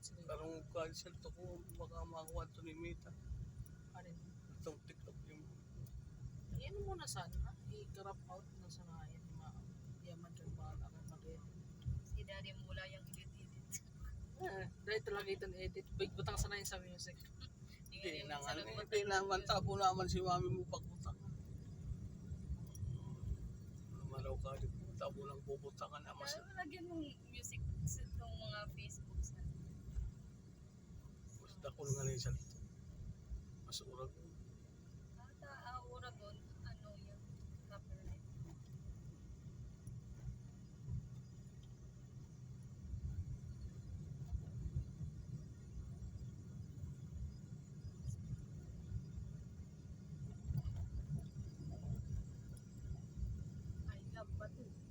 sige. Karong cancel to ko, baka makuha to ni Mita. Ano yun? Itong TikTok yung Yan muna sana. I-crop out na sana yan. Yaman dyan ba ako mag-edit. Si Daddy mula yung edit-edit. Dahil talaga itong edit. Big butang sana yun sa music. hindi naman tabo naman si mami mo pagbutak. Malaw ka, di po, tabo lang bubutakan na mas. Lagyan mong music sa itong mga Facebook sa Basta ko nga rin sa dito. Mas urag. ura doon, ano yung copyright. I love Batu.